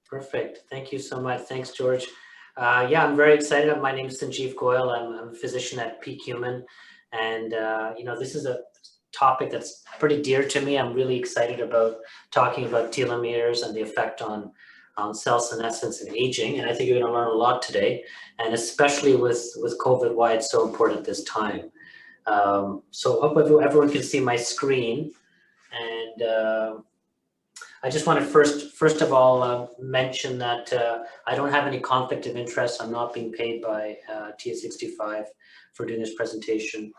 Perfect. Thank you so much. Thanks, George. Yeah, I'm very excited. My name is Sanjeev Goel. I'm a physician at Peak Human. And, this is a topic that's pretty dear to me. I'm really excited about talking about telomeres and the effect on cell senescence and aging. And I think you're going to learn a lot today, and especially with COVID, why it's so important at this time. So I hope everyone can see my screen. And I just want to first of all mention that I don't have any conflict of interest. I'm not being paid by TA65 for doing this presentation.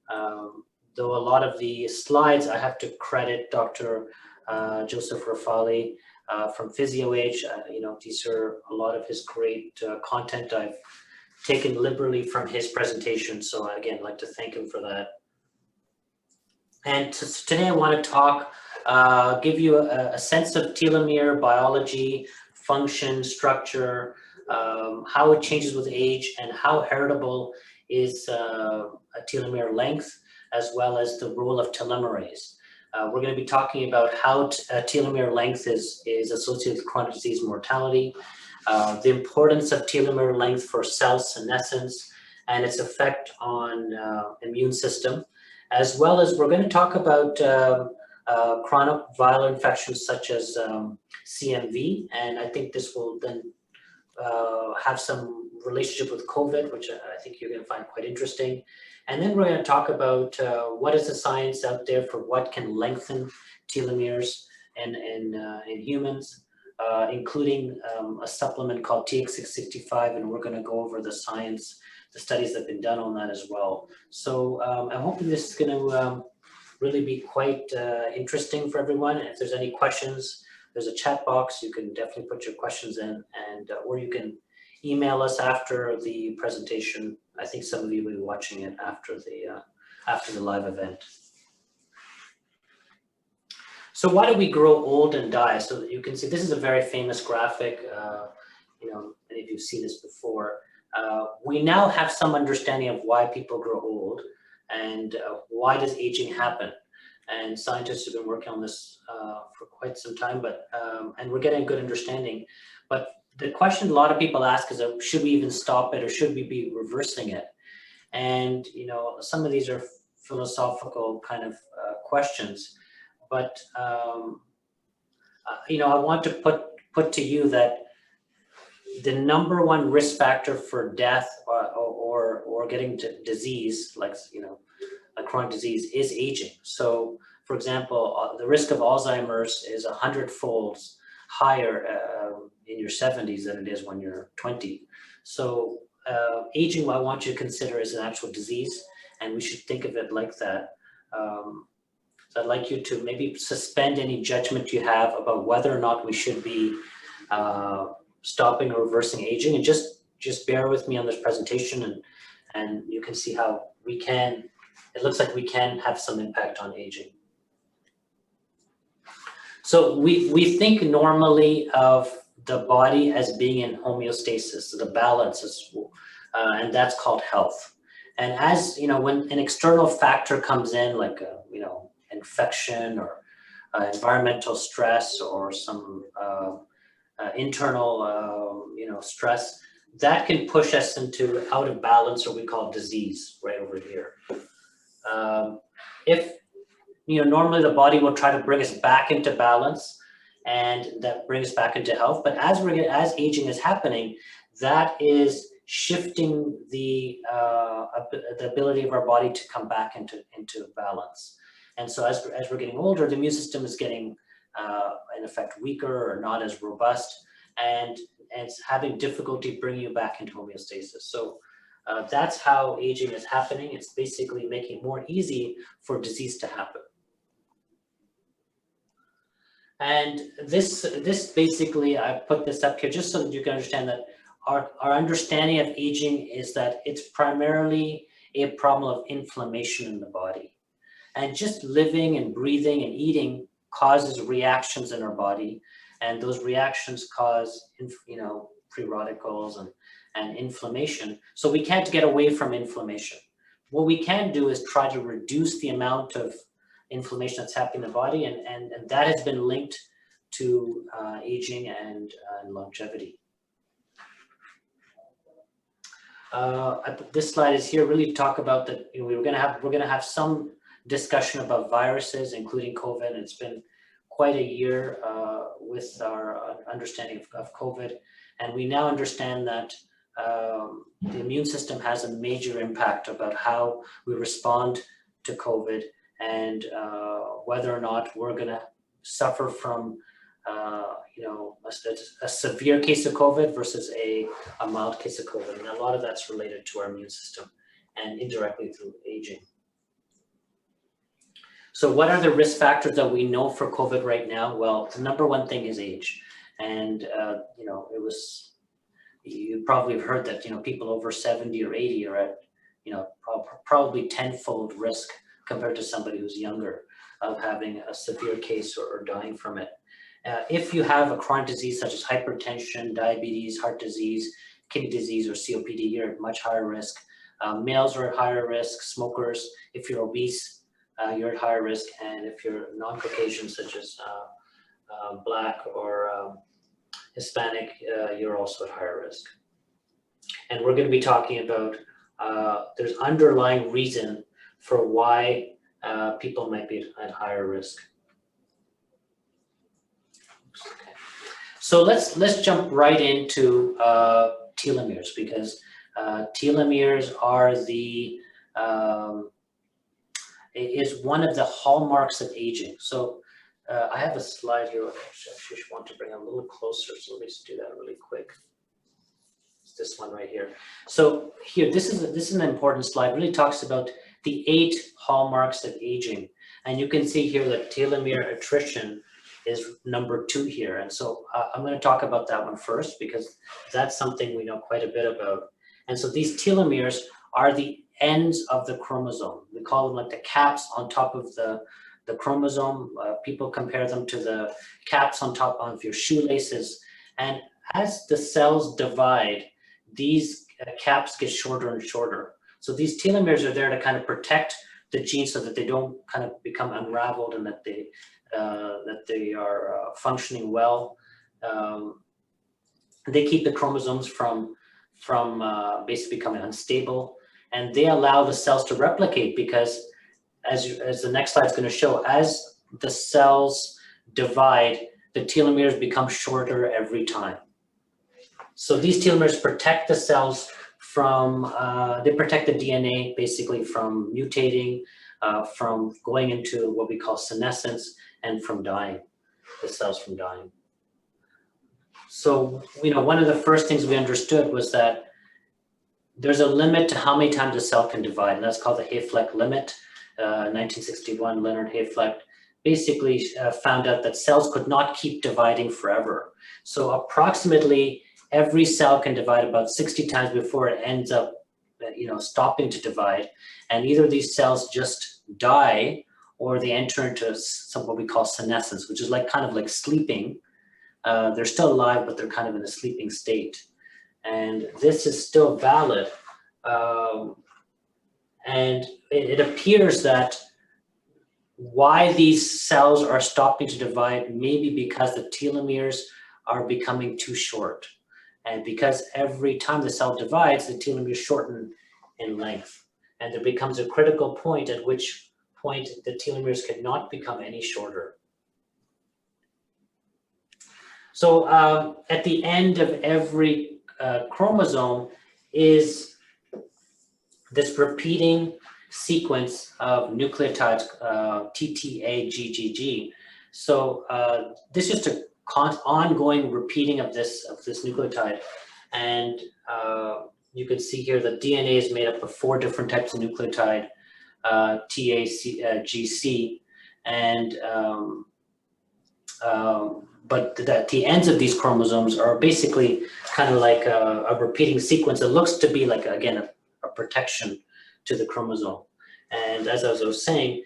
Though a lot of the slides I have to credit Dr. Joseph Rafali from PhysioAge. These are a lot of his great content I've taken liberally from his presentation. So again, I'd like to thank him for that. And today I want to talk, give you a sense of telomere biology, function, structure, how it changes with age, and how heritable is a telomere length, as well as the role of telomerase. We're going to be talking about how telomere length is associated with chronic disease mortality, the importance of telomere length for cell senescence, and its effect on immune system, as well as we're going to talk about chronic viral infections such as CMV, and I think this will then have some relationship with COVID, which I think you're going to find quite interesting. And then we're going to talk about what is the science out there for what can lengthen telomeres in humans, including a supplement called TX665, and we're going to go over the science, the studies that have been done on that as well. So I'm hoping this is going to really be quite interesting for everyone. And if there's any questions, there's a chat box. You can definitely put your questions in, and or you can email us after the presentation. I think some of you will be watching it after the live event. So why do we grow old and die? So you can see this is a very famous graphic. Many of you have seen this before. We now have some understanding of why people grow old and why does aging happen. And scientists have been working on this for quite some time, and we're getting a good understanding. But the question a lot of people ask is, should we even stop it, or should we be reversing it? And some of these are philosophical kind of questions. But I want to put to you that the number one risk factor for death or getting to disease, like a chronic disease, is aging. So, for example, the risk of Alzheimer's is 100-fold higher in your 70s than it is when you're 20. So aging, I want you to consider, is an actual disease, and we should think of it like that. So I'd like you to maybe suspend any judgment you have about whether or not we should be stopping or reversing aging, and just bear with me on this presentation, and you can see how we can. It looks like we can have some impact on aging. So we think normally of the body as being in homeostasis, so the balance is, and that's called health. And as when an external factor comes in, like infection or environmental stress or some internal stress, that can push us into out of balance, or we call disease right over here. If normally the body will try to bring us back into balance, and that brings us back into health. But as aging is happening, that is shifting the ability of our body to come back into balance. And so as we're getting older, the immune system is getting in effect weaker or not as robust, and it's having difficulty bringing you back into homeostasis. So that's how aging is happening. It's basically making it more easy for disease to happen. And this basically, I put this up here just so that you can understand that our understanding of aging is that it's primarily a problem of inflammation in the body. And just living and breathing and eating causes reactions in our body, and those reactions cause free radicals and inflammation. So we can't get away from inflammation. What we can do is try to reduce the amount of inflammation that's happening in the body, and that has been linked to aging and longevity. This slide is here really to talk about that. We're going to have some discussion about viruses, including COVID. It's been quite a year with our understanding of COVID, and we now understand that the immune system has a major impact about how we respond to COVID, and whether or not we're going to suffer from a severe case of COVID versus a mild case of COVID. And a lot of that's related to our immune system and indirectly through aging. So what are the risk factors that we know for COVID right now? Well, the number one thing is age. And, you probably have heard that, people over 70 or 80 are at, probably tenfold risk compared to somebody who's younger of having a severe case or dying from it. If you have a chronic disease such as hypertension, diabetes, heart disease, kidney disease, or COPD, you're at much higher risk. Males are at higher risk, smokers. If you're obese, you're at higher risk. And if you're non-Caucasian, such as Black or Hispanic, you're also at higher risk. And we're going to be talking about there's underlying reason for why people might be at higher risk. Okay. So let's jump right into telomeres, because telomeres are is one of the hallmarks of aging. So I have a slide here. Actually, I just want to bring it a little closer. So let me just do that really quick. It's this one right here. So here, this is an important slide. It really talks about the 8 hallmarks of aging, and you can see here that telomere attrition is number 2 here. And so I'm going to talk about that one first, because that's something we know quite a bit about. And so these telomeres are the ends of the chromosome. We call them like the caps on top of the chromosome. People compare them to the caps on top of your shoelaces. And as the cells divide, these caps get shorter and shorter. So these telomeres are there to kind of protect the genes so that they don't kind of become unraveled, and that they are functioning well. They keep the chromosomes from basically becoming unstable, and they allow the cells to replicate, because as the next slide is going to show, as the cells divide, the telomeres become shorter every time. So these telomeres protect the cells from, they protect the DNA basically from mutating, from going into what we call senescence, and from dying, the cells from dying. So, one of the first things we understood was that there's a limit to how many times a cell can divide, and that's called the Hayflick limit. 1961, Leonard Hayflick basically found out that cells could not keep dividing forever. So approximately every cell can divide about 60 times before it ends up, stopping to divide. And either these cells just die, or they enter into what we call senescence, which is kind of like sleeping. They're still alive, but they're kind of in a sleeping state. And this is still valid. And it appears that why these cells are stopping to divide may be because the telomeres are becoming too short. And because every time the cell divides, the telomeres shorten in length. And there becomes a critical point at which point the telomeres cannot become any shorter. So at the end of every chromosome is this repeating sequence of nucleotides, TTAGGG. So this is just an ongoing repeating of this nucleotide. And you can see here the DNA is made up of 4 different types of nucleotide, TAGC, and but the ends of these chromosomes are basically kind of like a repeating sequence. It looks to be like, again, a protection to the chromosome. And as I was saying,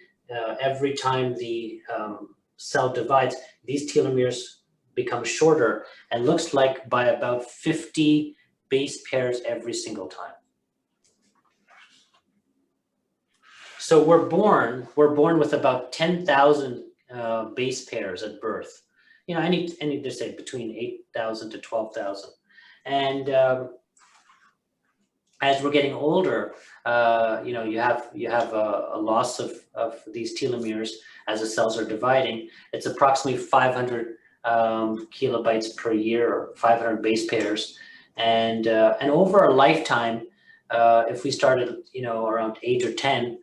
every time the cell divides, these telomeres become shorter, and looks like by about 50 base pairs every single time. So we're born with about 10,000 base pairs at birth. any just say between 8,000 to 12,000. And as we're getting older, you have a loss of these telomeres as the cells are dividing. It's approximately 500 kilobytes per year, or 500 base pairs, and over a lifetime, if we started around 8 or 10,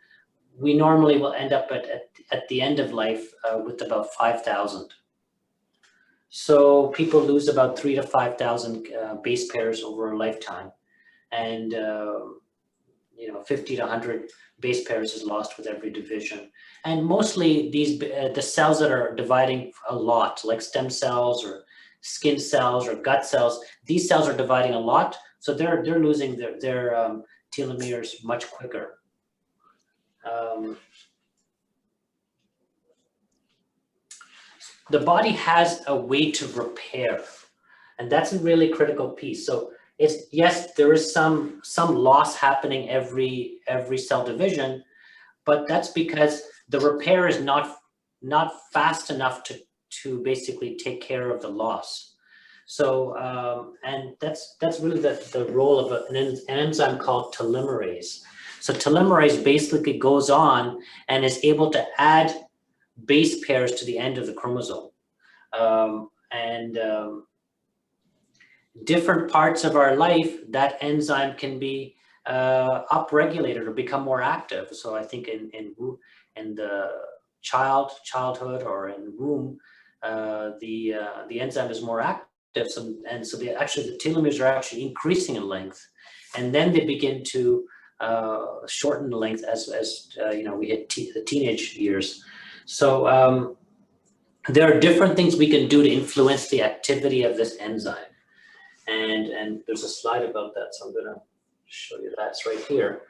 we normally will end up at the end of life with about 5,000. So people lose about 3 to 5,000 base pairs over a lifetime, and 50 to 100 base pairs is lost with every division. And mostly the cells that are dividing a lot, like stem cells or skin cells or gut cells, these cells are dividing a lot, so they're losing their telomeres much quicker. The body has a way to repair, and that's a really critical piece. So yes, there is some loss happening every cell division, but that's because the repair is not fast enough to basically take care of the loss. So and that's really the role of an enzyme called telomerase. So telomerase basically goes on and is able to add base pairs to the end of the chromosome. Different parts of our life, that enzyme can be upregulated or become more active. So I think in the childhood or in womb, the enzyme is more active. So the telomeres are actually increasing in length, and then they begin to shorten the length as we hit the teenage years. So there are different things we can do to influence the activity of this enzyme. And there's a slide about that, so I'm going to show you that. It's right here.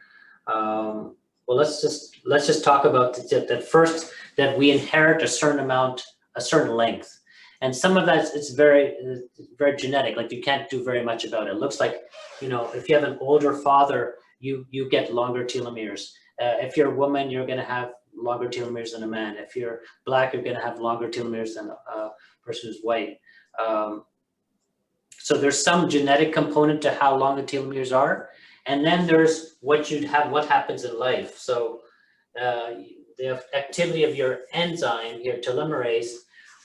Well, let's just talk about that first. That we inherit a certain length, and some of that it's very genetic. Like you can't do very much about it. It looks like if you have an older father, you get longer telomeres. If you're a woman, you're going to have longer telomeres than a man. If you're black, you're going to have longer telomeres than a person who's white. So there's some genetic component to how long the telomeres are, and then there's what happens in life. So the activity of your enzyme, your telomerase,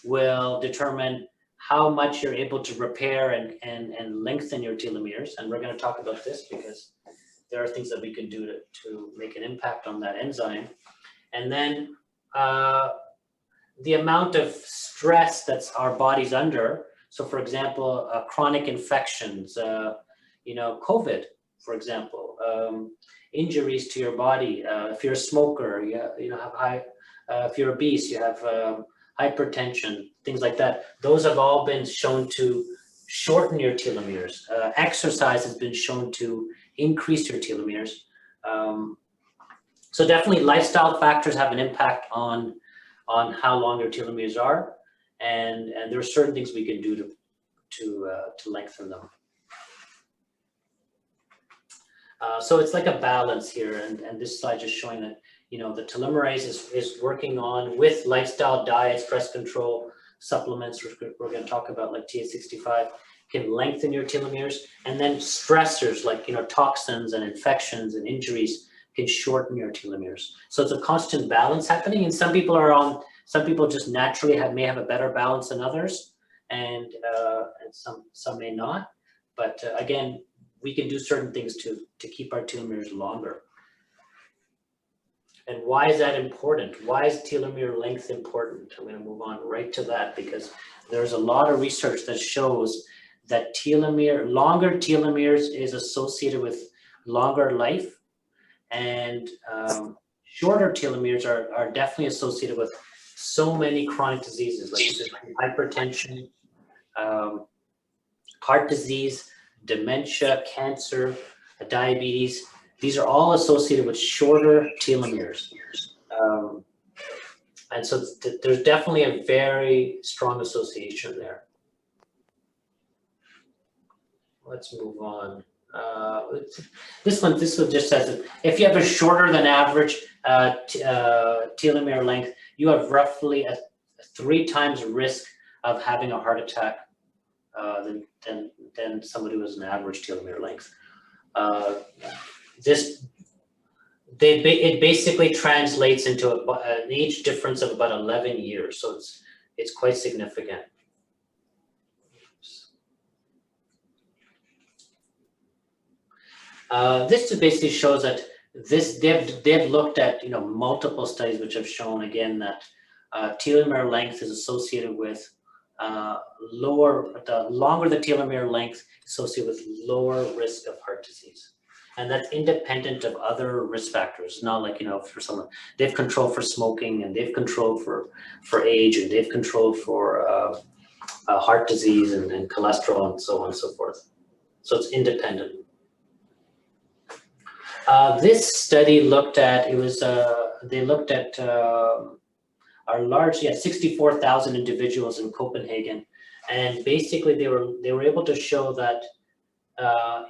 will determine how much you're able to repair and lengthen your telomeres. And we're going to talk about this because there are things that we can do to make an impact on that enzyme. And then the amount of stress that's our body's under. So for example, chronic infections, COVID, for example, injuries to your body. If you're a smoker, you have high, if you're obese, you have hypertension, things like that. Those have all been shown to shorten your telomeres. Exercise has been shown to increase your telomeres. So definitely lifestyle factors have an impact on how long your telomeres are. And there are certain things we can do to lengthen them. So it's like a balance here, and this slide just showing that the telomerase is working on, with lifestyle, diet, stress control, supplements we're going to talk about, like TH65, can lengthen your telomeres, and then stressors like toxins and infections and injuries can shorten your telomeres. So it's a constant balance happening, and some people just naturally may have a better balance than others, and some may not. But again, we can do certain things to keep our telomeres longer. And why is that important? Why is telomere length important? I'm going to move on right to that, because there's a lot of research that shows that longer telomeres is associated with longer life, and shorter telomeres are definitely associated with so many chronic diseases like hypertension, heart disease, dementia, cancer, diabetes. These are all associated with shorter telomeres. And so there's definitely a very strong association there. Let's move on. This one just says that if you have a shorter than average telomere length, you have roughly a 3 times risk of having a heart attack than somebody who has an average telomere length. It basically translates into an age difference of about 11 years, so it's quite significant. This just basically shows that they've looked at multiple studies which have shown again that telomere length is associated with the longer the telomere length associated with lower risk of heart disease. And that's independent of other risk factors. Not like, for someone, they've controlled for smoking, and they've controlled for age, and they've controlled for heart disease and cholesterol and so on and so forth. So it's independent. This study looked at, they looked at our large, 64,000 individuals in Copenhagen. And basically they were able to show that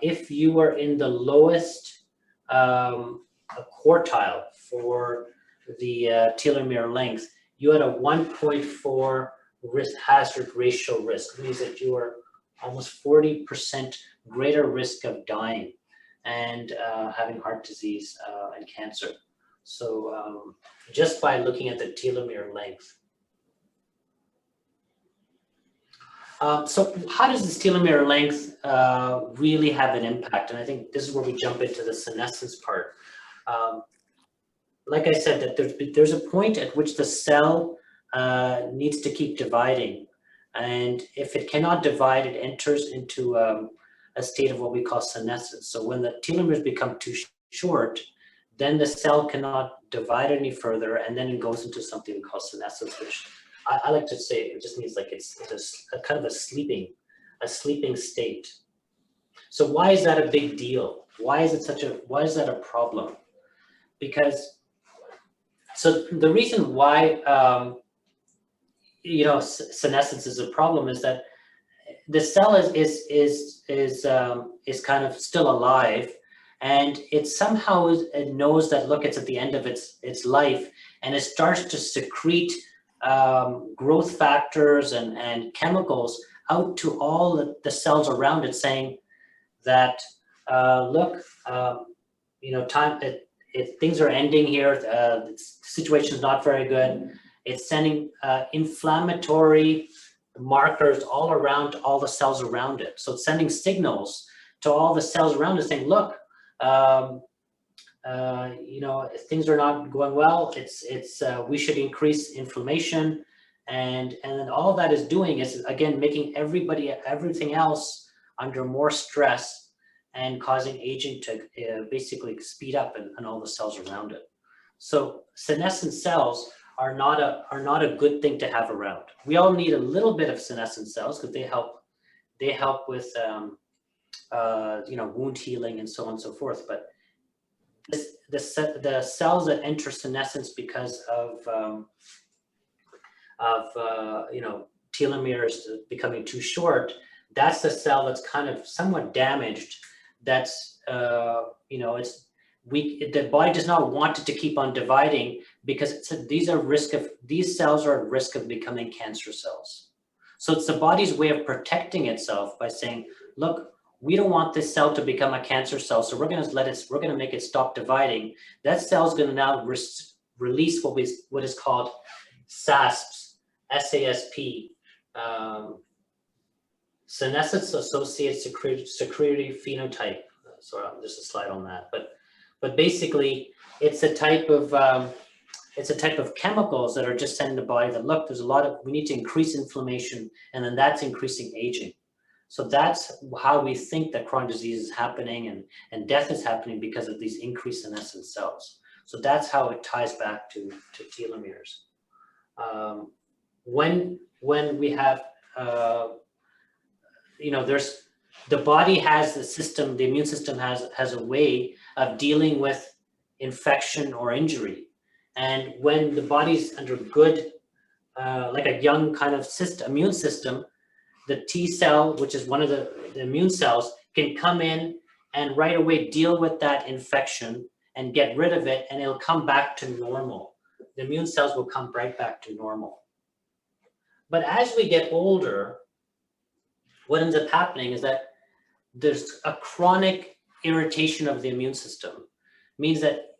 if you were in the lowest quartile for the telomere length, you had a 1.4 hazard ratio risk. It means that you are almost 40% greater risk of dying and having heart disease and cancer. So just by looking at the telomere length. So how does this telomere length really have an impact? And I think this is where we jump into the senescence part. Like I said, that there's a point at which the cell needs to keep dividing. And if it cannot divide, it enters into a state of what we call senescence. So when the telomeres become too short, then the cell cannot divide any further, and then it goes into something we call senescence, which I like to say it just means like it's a kind of a sleeping state. So why is that a big deal? Why is that a problem? Because so the reason why senescence is a problem is that the cell is kind of still alive, and it somehow it knows that, look, it's at the end of its life, and it starts to secrete growth factors and chemicals out to all the cells around it, saying that look, things are ending here. The situation is not very good. It's sending inflammatory markers all around all the cells around it. So it's sending signals to all the cells around it, saying, look, things are not going well. We should increase inflammation, and then all that is doing is again making everything else under more stress and causing aging to basically speed up in all the cells around it. So senescent cells are not a good thing to have around. We all need a little bit of senescent cells because they help with wound healing and so on and so forth. But the cells that enter senescence because of telomeres becoming too short, that's the cell that's kind of somewhat damaged. That's the body does not want it to keep on dividing, because these cells are at risk of becoming cancer cells. So it's the body's way of protecting itself by saying, look, we don't want this cell to become a cancer cell, so we're going to make it stop dividing. That cell is going to now release what is called SASP, SASP, senescence associated secretory phenotype. So there's a slide on that, but basically it's a type of chemicals that are just sending the body that, look, we need to increase inflammation, and then that's increasing aging. So that's how we think that chronic disease is happening and death is happening, because of these increased senescent cells. So that's how it ties back to telomeres. When we have, the body has the immune system has a way of dealing with infection or injury. And when the body's under good, like a young kind of immune system, the T cell, which is one of the immune cells, can come in and right away deal with that infection and get rid of it, and it'll come back to normal. The immune cells will come right back to normal. But as we get older, what ends up happening is that there's a chronic irritation of the immune system. Means that,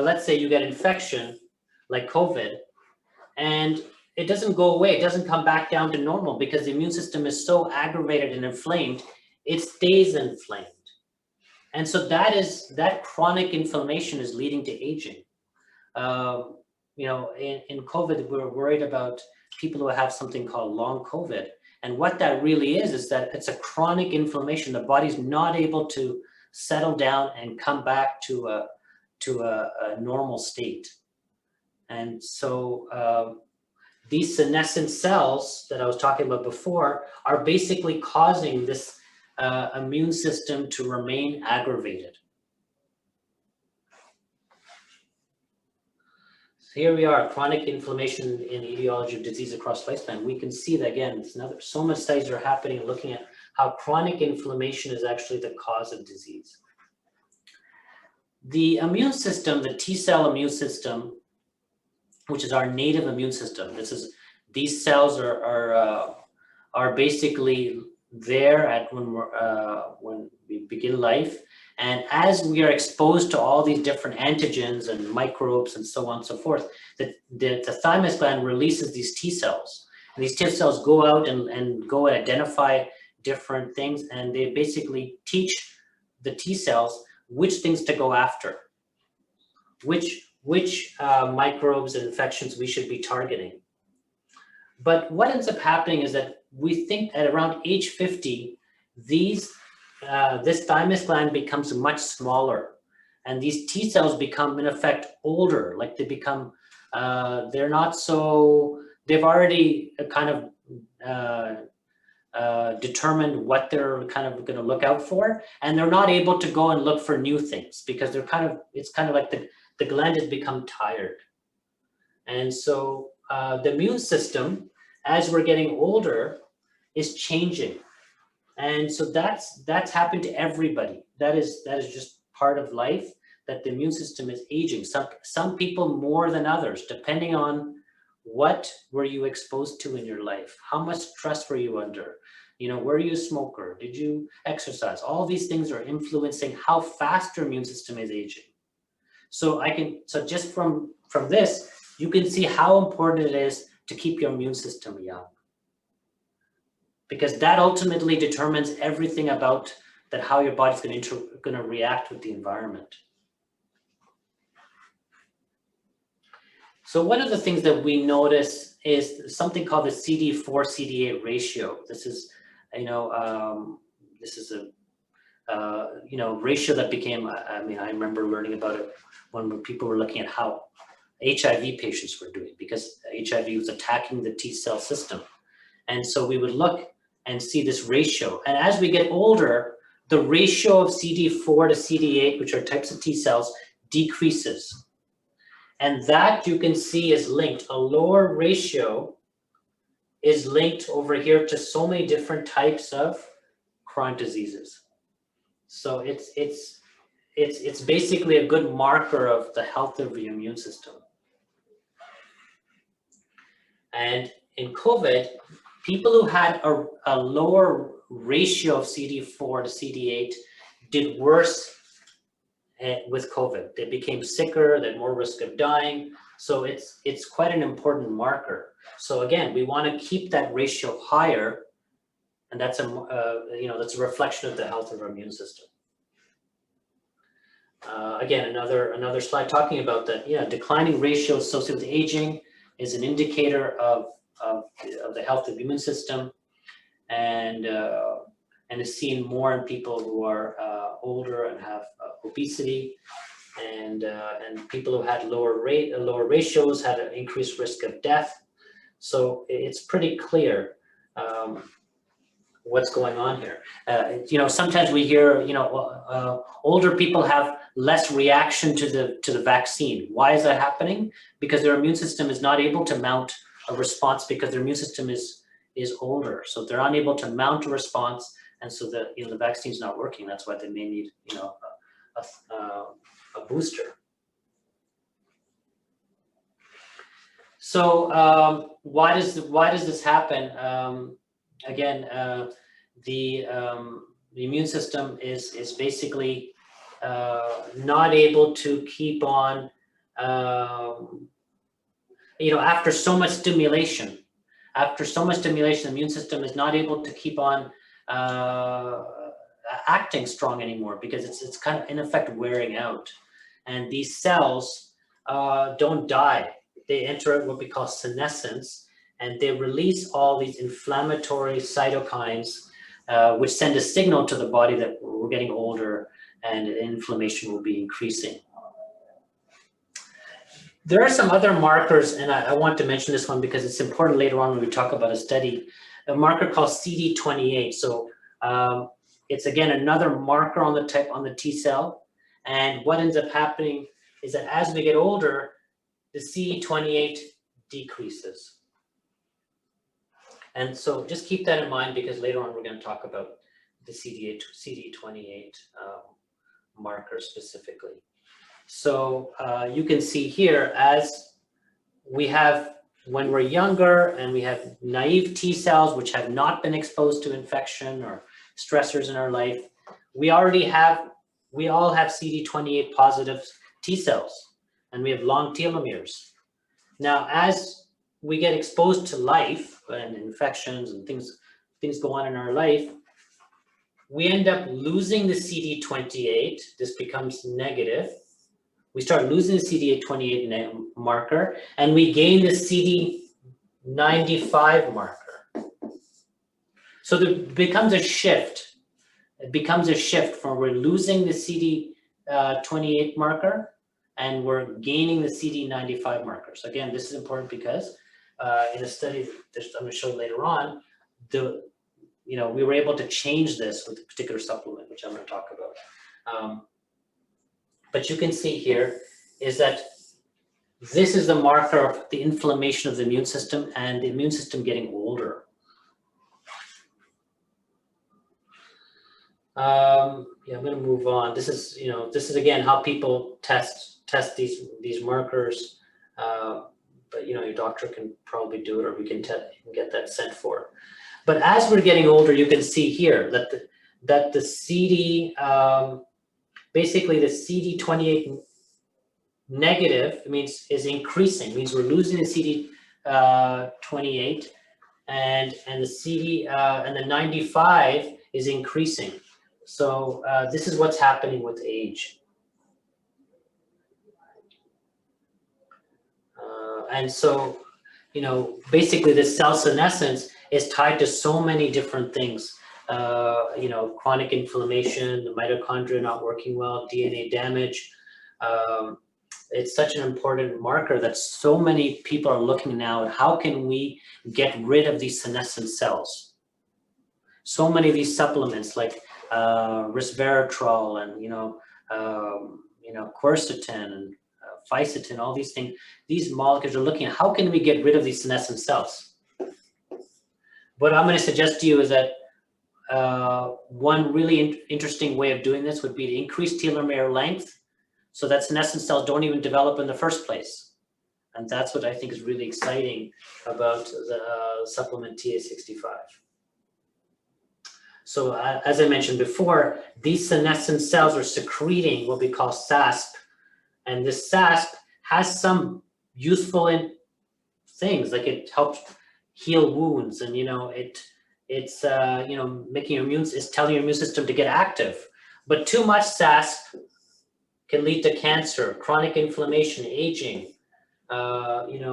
let's say you get infection like COVID, and it doesn't go away, it doesn't come back down to normal because the immune system is so aggravated and inflamed, it stays inflamed. And so that chronic inflammation is leading to aging. In COVID, we're worried about people who have something called long COVID. And what that really is that it's a chronic inflammation. The body's not able to settle down and come back to a normal state. And so these senescent cells that I was talking about before are basically causing this immune system to remain aggravated. So here we are, chronic inflammation in the etiology of disease across lifespan. We can see that again, so much studies are happening looking at how chronic inflammation is actually the cause of disease. The immune system, the T cell immune system, which is our native immune system. These cells are basically there when we begin life, and as we are exposed to all these different antigens and microbes and so on and so forth, the thymus gland releases these T cells, and these T cells go out and go identify different things, and they basically teach the T cells which things to go after, which microbes and infections we should be targeting. But what ends up happening is that we think at around age 50, this thymus gland becomes much smaller, and these T cells become, in effect, older. Like they become, they're not so, they've already kind of determined what they're kind of going to look out for, and they're not able to go and look for new things because it's kind of like the gland has become tired. And so the immune system, as we're getting older, is changing. And so that's happened to everybody. That is just part of life, that the immune system is aging. Some people more than others, depending on what were you exposed to in your life, how much stress were you under, were you a smoker, did you exercise? All these things are influencing how fast your immune system is aging. So just from this, you can see how important it is to keep your immune system young, because that ultimately determines everything about that, how your body's going to react with the environment. So one of the things that we notice is something called the CD4-CD8 ratio. This is, a ratio that became, I remember learning about it when people were looking at how HIV patients were doing, because HIV was attacking the T cell system. And so we would look and see this ratio. And as we get older, the ratio of CD4 to CD8, which are types of T cells, decreases. And that you can see is linked. A lower ratio is linked over here to so many different types of chronic diseases. So it's basically a good marker of the health of the immune system. And in COVID, people who had a lower ratio of CD4 to CD8 did worse with COVID. They became sicker, they had more risk of dying. So it's quite an important marker. So again, we want to keep that ratio higher, and that's that's a reflection of the health of our immune system. Again, another slide talking about that. Yeah, declining ratio associated with aging is an indicator of the health of the immune system, and is seen more in people who are older and have obesity, and people who had lower ratios had an increased risk of death. So it's pretty clear what's going on here. Sometimes we hear older people have less reaction to the vaccine. Why is that happening? Because their immune system is not able to mount a response, because their immune system is older, so they're unable to mount a response, and so the vaccine's not working. That's why they may need a booster. So why does this happen? Again, the immune system is basically not able to keep on, after so much stimulation. After so much stimulation, the immune system is not able to keep on acting strong anymore, because it's kind of in effect wearing out. And these cells don't die. They enter what we call senescence, and they release all these inflammatory cytokines, which send a signal to the body that we're getting older and inflammation will be increasing. There are some other markers, and I want to mention this one because it's important later on when we talk about a study, a marker called CD28. So it's again another marker on the T cell, and what ends up happening is that as we get older, the CD28 decreases. And so just keep that in mind, because later on we're going to talk about the CD28 marker specifically. So you can see here, as we have, when we're younger and we have naive T cells which have not been exposed to infection or stressors in our life, we all have CD28 positive T cells, and we have long telomeres. Now, as we get exposed to life and infections and things go on in our life, we end up losing the CD28. This becomes negative. We start losing the CD28 marker, and we gain the CD95 marker. So there becomes a shift. It becomes a shift from we're losing the CD28 marker and we're gaining the CD95 marker. So again, this is important because in a study that I'm going to show later on, we were able to change this with a particular supplement, which I'm going to talk about. But you can see here is that this is the marker of the inflammation of the immune system and the immune system getting older. I'm going to move on. This is again how people test these markers. But your doctor can probably do it, or we can get that sent for. But as we're getting older, you can see here that the basically the CD28 negative is increasing. It means we're losing the CD28, and the 95 is increasing. So this is what's happening with age. And so, basically this cell senescence is tied to so many different things. Chronic inflammation, the mitochondria not working well, DNA damage. It's such an important marker that so many people are looking now at how can we get rid of these senescent cells. So many of these supplements like resveratrol and quercetin and fisetin, all these things, these molecules are looking at how can we get rid of these senescent cells. What I'm going to suggest to you is that one really interesting way of doing this would be to increase telomere length so that senescent cells don't even develop in the first place. And that's what I think is really exciting about the supplement TA65. So as I mentioned before, these senescent cells are secreting what we call SASP. And this SASP has some useful things, like it helps heal wounds, and it's telling your immune system to get active. But too much SASP can lead to cancer, chronic inflammation, aging.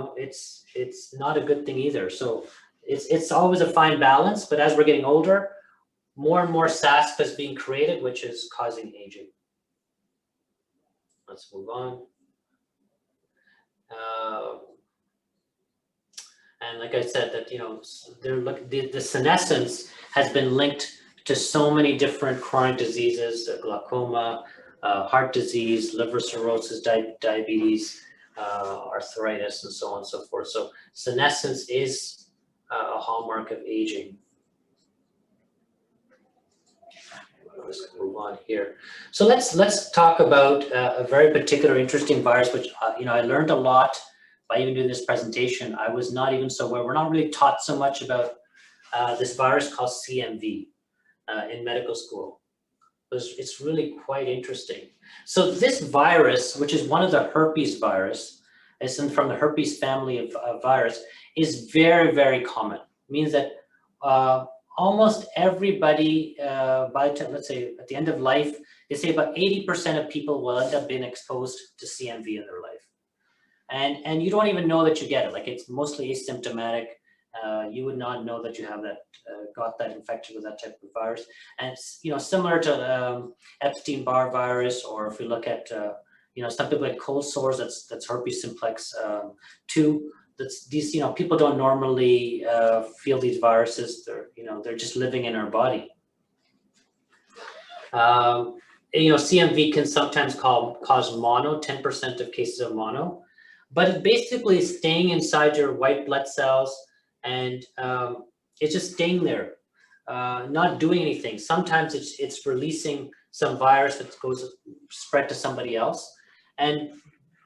It's not a good thing either. So it's always a fine balance. But as we're getting older, more and more SASP is being created, which is causing aging. Let's move on. And like I said, that the senescence has been linked to so many different chronic diseases, glaucoma, heart disease, liver cirrhosis, diabetes, arthritis, and so on and so forth. So senescence is a hallmark of aging. Let's move on here. So let's talk about a very particular interesting virus, which I learned a lot by even doing this presentation, I was not even so aware. We're not really taught so much about this virus called CMV in medical school. It's really quite interesting. So this virus, which is one of the herpes virus, is from the herpes family of virus, is very, very common. It means that almost everybody, by the time, let's say at the end of life, they say about 80% of people will end up being exposed to CMV in their life. And you don't even know that you get it. Like, it's mostly asymptomatic. You would not know that you have that, got that infection with that type of virus. And it's, you know, similar to Epstein-Barr virus, or if we look at, you know, some people like cold sores, that's herpes simplex 2. That's these, you know, people don't normally feel these viruses. They're, you know, they're just living in our body. You know, CMV can sometimes cause mono, 10% of cases of mono, but it basically is staying inside your white blood cells, and it's just staying there, not doing anything. Sometimes it's releasing some virus that goes spread to somebody else, and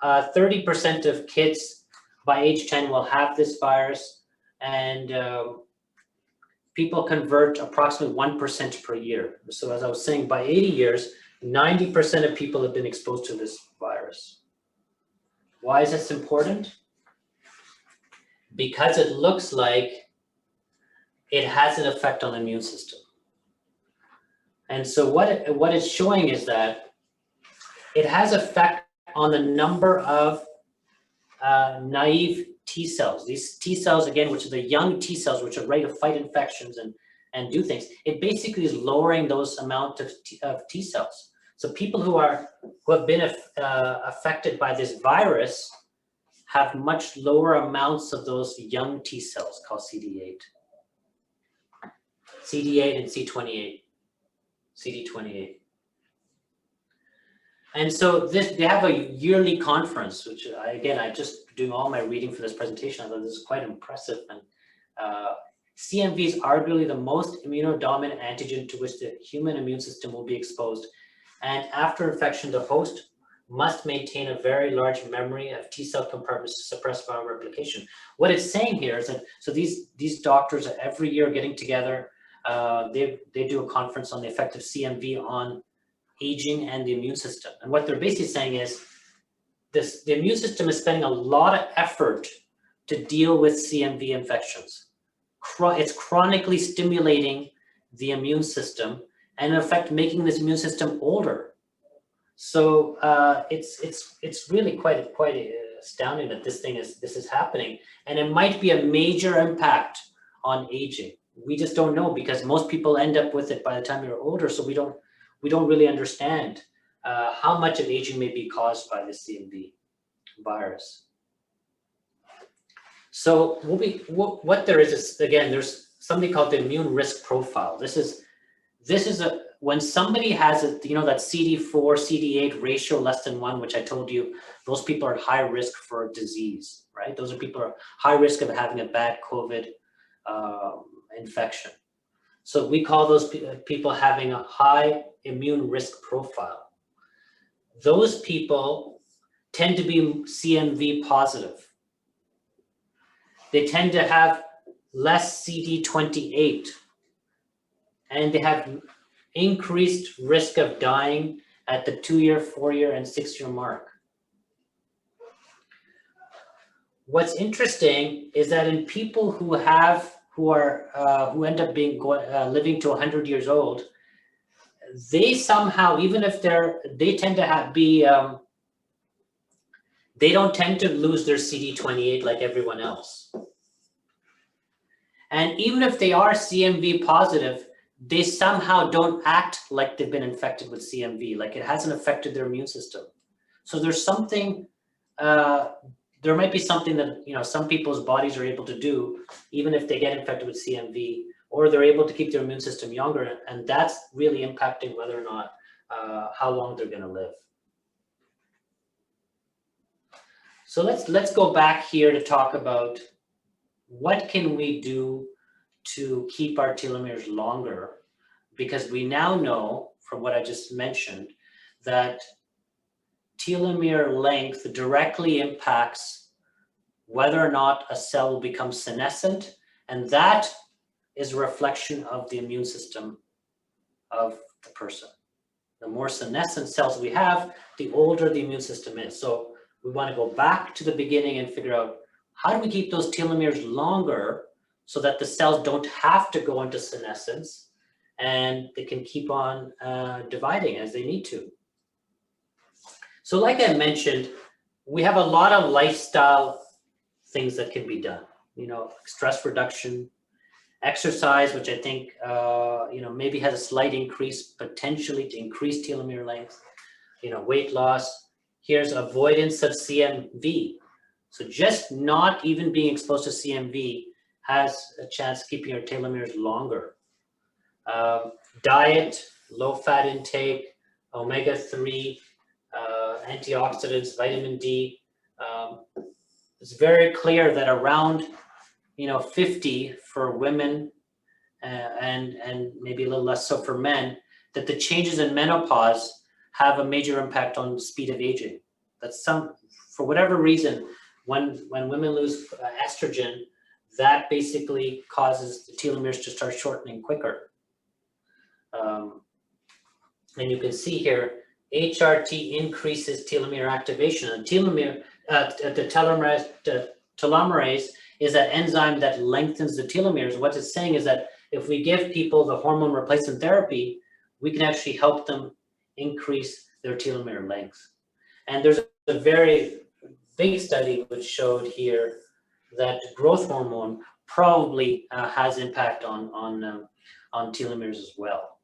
30% of kids by age 10 will have this virus, and people convert approximately 1% per year. So as I was saying, by 80 years, 90% of people have been exposed to this virus. Why is this important? Because it looks like it has an effect on the immune system. And so what it's showing is that it has effect on the number of naive T cells. These T cells, again, which are the young T cells, which are ready to fight infections and do things. It basically is lowering those amount of T cells. So people who have been affected by this virus have much lower amounts of those young T cells called CD8. CD8 and C28, CD28. And so they have a yearly conference, which I just doing all my reading for this presentation, I thought this is quite impressive. And CMV is arguably the most immunodominant antigen to which the human immune system will be exposed. And after infection, the host must maintain a very large memory of T cell compartments to suppress viral replication. What it's saying here is that, so these doctors are every year getting together. They do a conference on the effect of CMV on aging and the immune system. And what they're basically saying is the immune system is spending a lot of effort to deal with CMV infections. It's chronically stimulating the immune system, and in effect making this immune system older. So it's really quite astounding that this is happening, and it might be a major impact on aging. We just don't know, because most people end up with it by the time you're older. So we don't really understand how much of aging may be caused by the CMV virus. So what there is again, there's something called the immune risk profile. This is when somebody has that CD4 CD8 ratio less than 1, which I told you, those people are at high risk for disease, right? Those are people who are high risk of having a bad COVID infection. So we call those people having a high immune risk profile. Those people tend to be CMV positive. They tend to have less CD28, and they have increased risk of dying at the 2-year, 4-year, and 6-year mark. What's interesting is that in people who end up living to 100 years old, they somehow, even if they tend to they don't tend to lose their CD28 like everyone else. And even if they are CMV positive, they somehow don't act like they've been infected with CMV, like it hasn't affected their immune system. So there's something, there might be something that some people's bodies are able to do, even if they get infected with CMV, or they're able to keep their immune system younger, and that's really impacting whether or not how long they're going to live. So let's go back here to talk about what can we do to keep our telomeres longer, because we now know from what I just mentioned that telomere length directly impacts whether or not a cell will become senescent, and that is a reflection of the immune system of the person. The more senescent cells we have, the older the immune system is. So we want to go back to the beginning and figure out, how do we keep those telomeres longer so that the cells don't have to go into senescence and they can keep on dividing as they need to. So like I mentioned, we have a lot of lifestyle things that can be done. You know, stress reduction, exercise, which I think, you know, maybe has a slight increase, potentially to increase telomere length, you know, weight loss. Here's avoidance of CMV. So just not even being exposed to CMV has a chance of keeping your telomeres longer. Diet, low fat intake, omega-3, antioxidants, vitamin D. It's very clear that around, you know, 50 for women and maybe a little less so for men, that the changes in menopause have a major impact on the speed of aging. That's for whatever reason, when women lose estrogen, that basically causes the telomeres to start shortening quicker. And you can see here, HRT increases telomere activation. And the telomerase is that enzyme that lengthens the telomeres. What it's saying is that if we give people the hormone replacement therapy, we can actually help them increase their telomere length. And there's a very big study which showed here that growth hormone probably has impact on telomeres as well.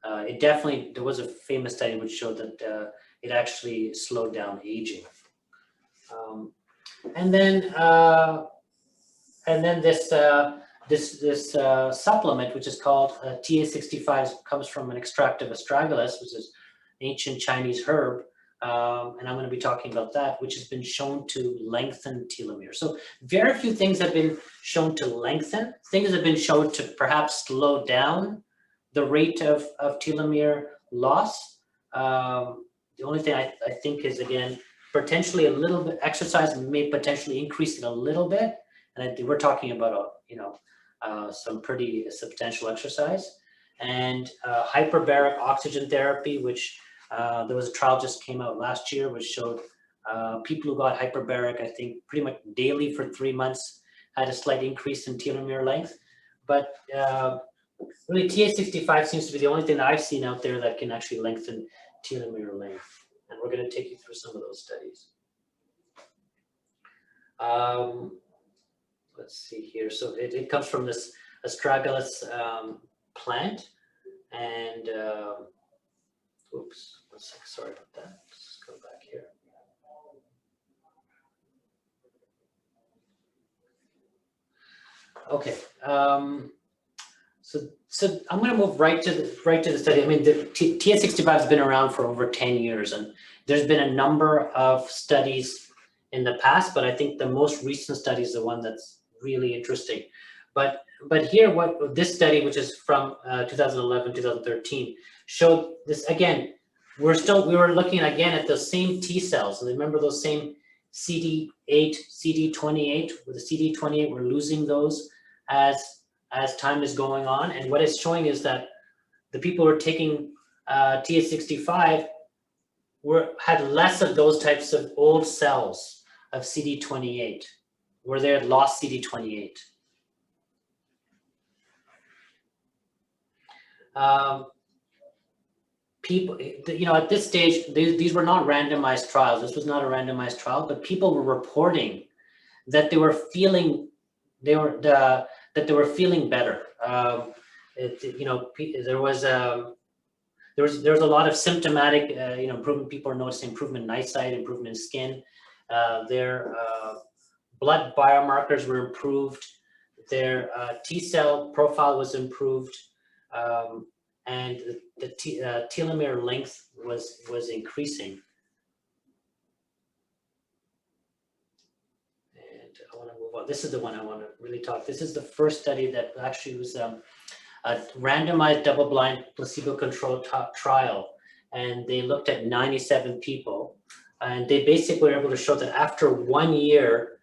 There was a famous study which showed that it actually slowed down aging. And then this supplement, which is called TA65, comes from an extract of astragalus, which is ancient Chinese herb. And I'm going to be talking about that, which has been shown to lengthen telomeres. So very few things have been shown to lengthen. Things have been shown to perhaps slow down the rate of telomere loss. The only thing I think is, again, potentially a little bit, exercise may potentially increase it a little bit. And we're talking about, some pretty substantial exercise. And hyperbaric oxygen therapy, which there was a trial just came out last year, which showed people who got hyperbaric, I think pretty much daily for 3 months, had a slight increase in telomere length. But really, TA65 seems to be the only thing that I've seen out there that can actually lengthen telomere length. And we're going to take you through some of those studies. Let's see here. So it comes from this astragalus plant. And, oops, 1 second, sorry about that. Let's go back here. Okay. So I'm going to move right to the study. I mean, the TA65 has been around for over 10 years, and there's been a number of studies in the past, but I think the most recent study is the one that's really interesting. But here, what this study, which is from 2011, 2013, showed this again. We were looking again at the same T cells, and remember those same CD8, CD28. With the CD28, we're losing those as time is going on. And what it's showing is that the people who are taking TA65 had less of those types of old cells of CD28, where they had lost CD28. People, at this stage, these were not randomized trials. This was not a randomized trial, but people were reporting that they were feeling better. There was a lot of symptomatic improvement. People are noticing improvement in eyesight, improvement in skin. Their blood biomarkers were improved. Their T cell profile was improved, and the telomere length was increasing. I want to move on. This is the one I want to really talk. This is the first study that actually was a randomized double-blind placebo-controlled trial, and they looked at 97 people, and they basically were able to show that after 1 year,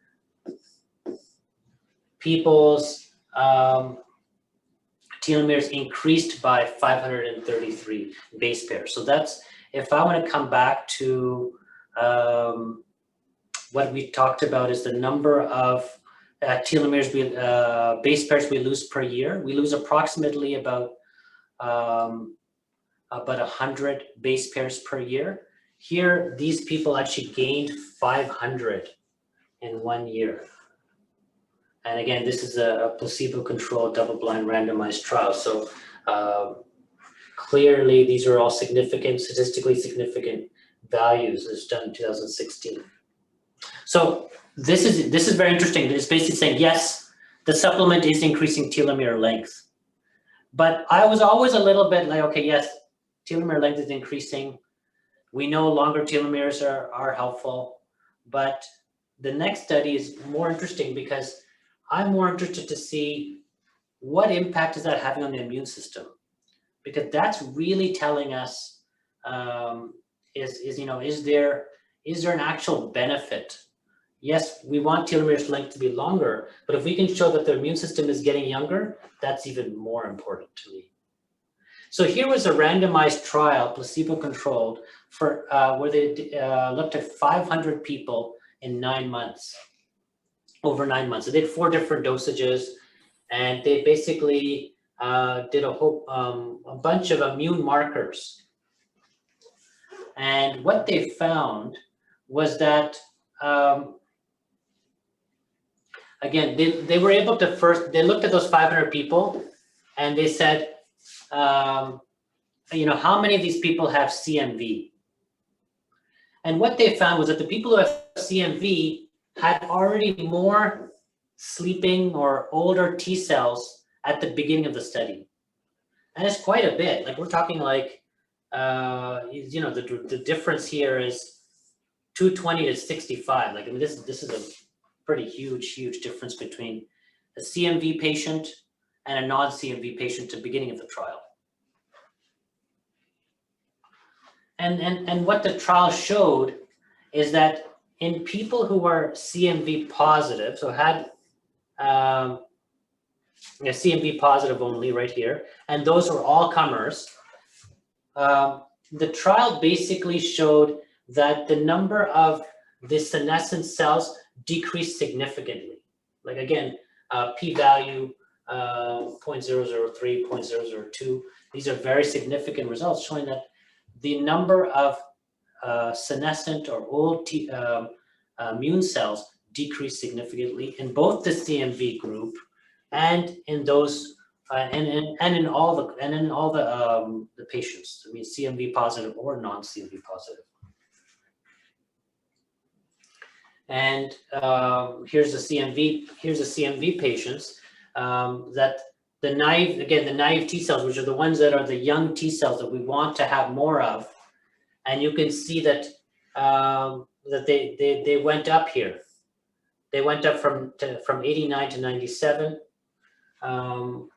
people's telomeres increased by 533 base pairs. So that's, if I want to come back to what we talked about, is the number of telomeres, base pairs we lose per year. We lose approximately about 100 base pairs per year. Here, these people actually gained 500 in 1 year. And again, this is a placebo-controlled, double-blind, randomized trial. So clearly, these are all significant, statistically significant values. This was done in 2016. So this is very interesting. It's basically saying, yes, the supplement is increasing telomere length. But I was always a little bit like, okay, yes, telomere length is increasing. We know longer telomeres are helpful. But the next study is more interesting because I'm more interested to see what impact is that having on the immune system, because that's really telling us is there an actual benefit? Yes, we want telomeres length to be longer, but if we can show that the immune system is getting younger, that's even more important to me. So here was a randomized trial, placebo-controlled, for where they looked at 500 people in 9 months. Over 9 months. So they did 4 different dosages, and they basically did a bunch of immune markers. And what they found was that, again, they were able to they looked at those 500 people, and they said, how many of these people have CMV? And what they found was that the people who have CMV had already more sleeping or older T cells at the beginning of the study. And it's quite a bit. Like, we're talking like, the difference here is 220 to 65. Like, I mean, this is a pretty huge difference between a CMV patient and a non-CMV patient at the beginning of the trial. And what the trial showed is that in people who were CMV positive, so had CMV positive only right here, and those were all comers, the trial basically showed that the number of the senescent cells decreased significantly. Like, again, p-value 0.003, 0.002. These are very significant results showing that the number of senescent or old immune cells decreased significantly in both the CMV group and in those and in all the patients. I mean, CMV positive or non-CMV positive. And here's the CMV patients that the naive T cells, which are the ones that are the young T cells that we want to have more of, and you can see that that they went up here. They went up from 89 to 97, and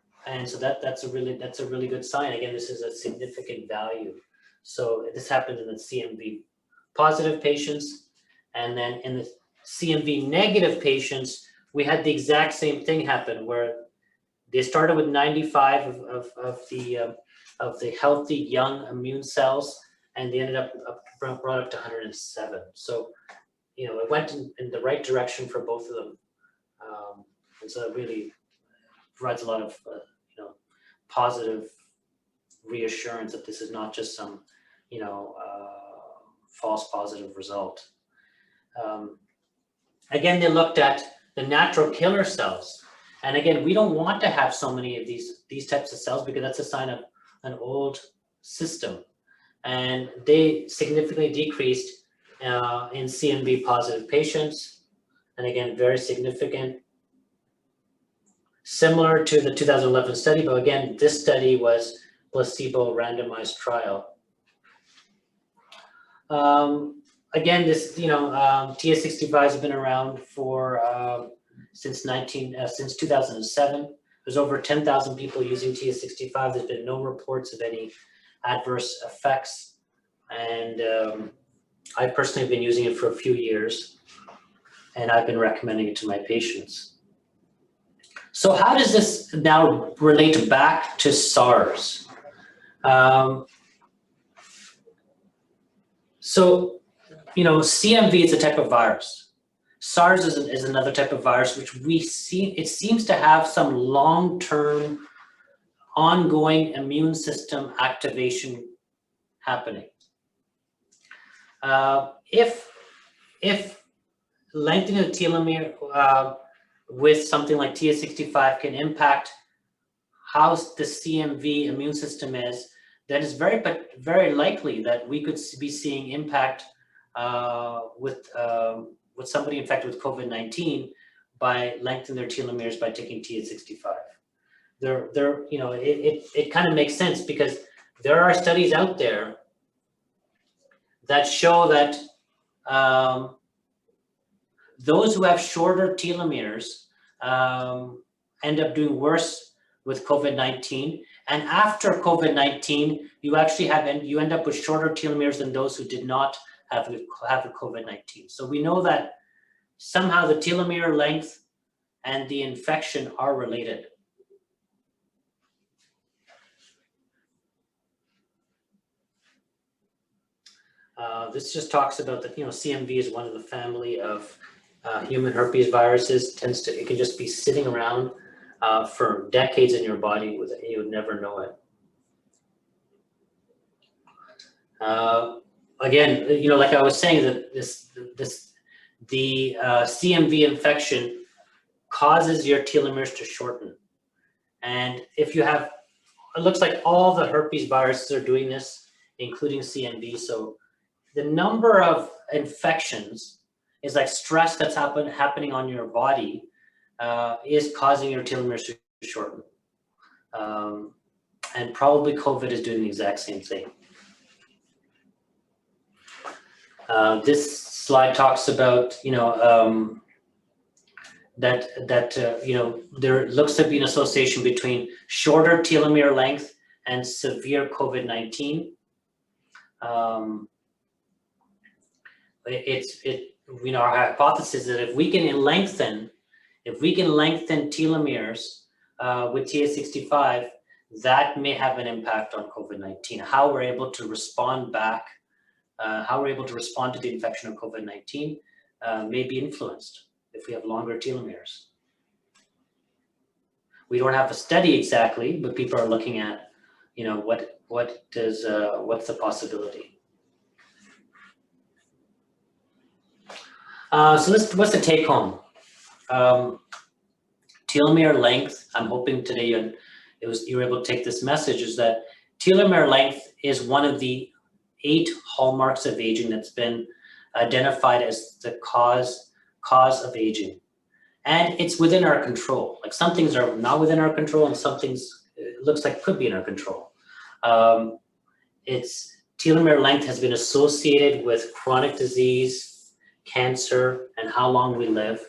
so that's a really good sign. Again, this is a significant value. So this happened in the CMV positive patients, and then in the CMV negative patients, we had the exact same thing happen, where they started with 95 of the healthy young immune cells, and they ended up brought up to 107. So, it went in the right direction for both of them, and so it really provides a lot of positive reassurance that this is not just some false positive result. Again, they looked at the natural killer cells. And again, we don't want to have so many of these types of cells, because that's a sign of an old system. And they significantly decreased in CMV positive patients. And again, very significant. Similar to the 2011 study, but again, this study was placebo randomized trial. Again, this, TS65 has been around for since 2007. There's over 10,000 people using TS65. There's been no reports of any adverse effects, and I personally have been using it for a few years, and I've been recommending it to my patients. So how does this now relate back to SARS? So, CMV is a type of virus. SARS is another type of virus, which it seems to have some long-term ongoing immune system activation happening. If lengthening the telomere with something like TS65 can impact how the CMV immune system is, then it's very likely that we could be seeing impact with somebody infected with COVID-19 by lengthening their telomeres by taking TS65. It kind of makes sense because there are studies out there that show that those who have shorter telomeres end up doing worse with COVID-19. And after COVID-19, you end up with shorter telomeres than those who did not have the COVID-19. So we know that somehow the telomere length and the infection are related. This just talks about that, CMV is one of the family of human herpes viruses. It can just be sitting around for decades in your body you would never know it. Again, like I was saying, that the CMV infection causes your telomeres to shorten. And if you have, it looks like all the herpes viruses are doing this, including CMV. So the number of infections is like stress that's happening on your body is causing your telomeres to shorten. And probably COVID is doing the exact same thing. This slide talks about, there looks to be an association between shorter telomere length and severe COVID-19. Our hypothesis is that if we can lengthen telomeres with TS65, that may have an impact on COVID-19. How we're able to respond back, how we're able to respond to the infection of COVID-19 may be influenced if we have longer telomeres. We don't have a study exactly, but people are looking at, what's the possibility? So what's the take home? Telomere length, I'm hoping today you were able to take this message, is that telomere length is one of the 8 hallmarks of aging that's been identified as the cause of aging. And it's within our control. Like some things are not within our control and some things it looks like could be in our control. Telomere length has been associated with chronic disease, cancer, and how long we live.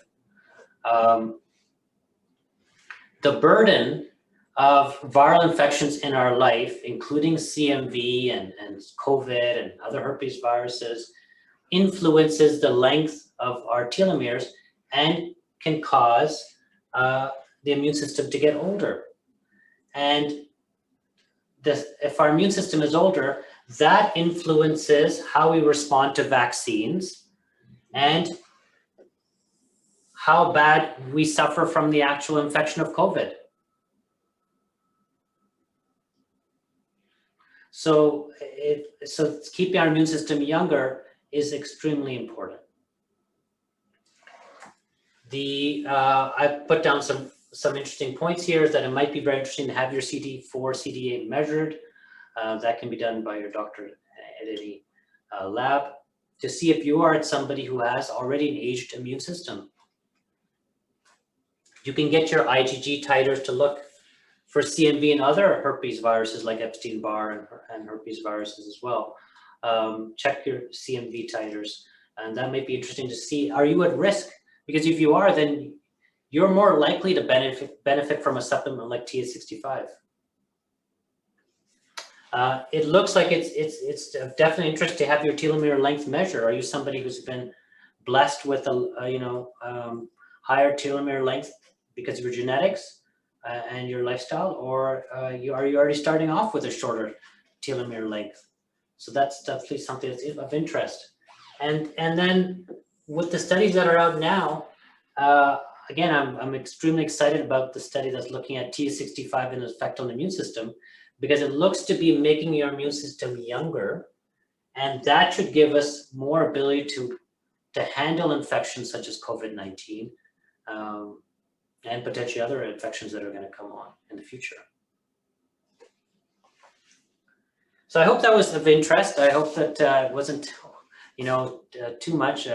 The burden of viral infections in our life, including CMV and COVID and other herpes viruses, influences the length of our telomeres and can cause the immune system to get older. And if our immune system is older, that influences how we respond to vaccines and how bad we suffer from the actual infection of COVID. So keeping our immune system younger is extremely important. I put down some interesting points here that it might be very interesting to have your CD4, CD8 measured. That can be done by your doctor at any lab to see if you are somebody who has already an aged immune system. You can get your IgG titers to look for CMV and other herpes viruses like Epstein-Barr and herpes viruses as well. Check your CMV titers, and that might be interesting to see, are you at risk? Because if you are, then you're more likely to benefit from a supplement like TS65. It looks like it's definitely interesting to have your telomere length measure. Are you somebody who's been blessed with a higher telomere length because of your genetics and your lifestyle, or are you already starting off with a shorter telomere length? So that's definitely something that's of interest. And then with the studies that are out now, again, I'm extremely excited about the study that's looking at T65 and its effect on the immune system, because it looks to be making your immune system younger, and that should give us more ability to handle infections such as COVID-19 and potentially other infections that are going to come on in the future. So I hope that was of interest. I hope that it wasn't, too much.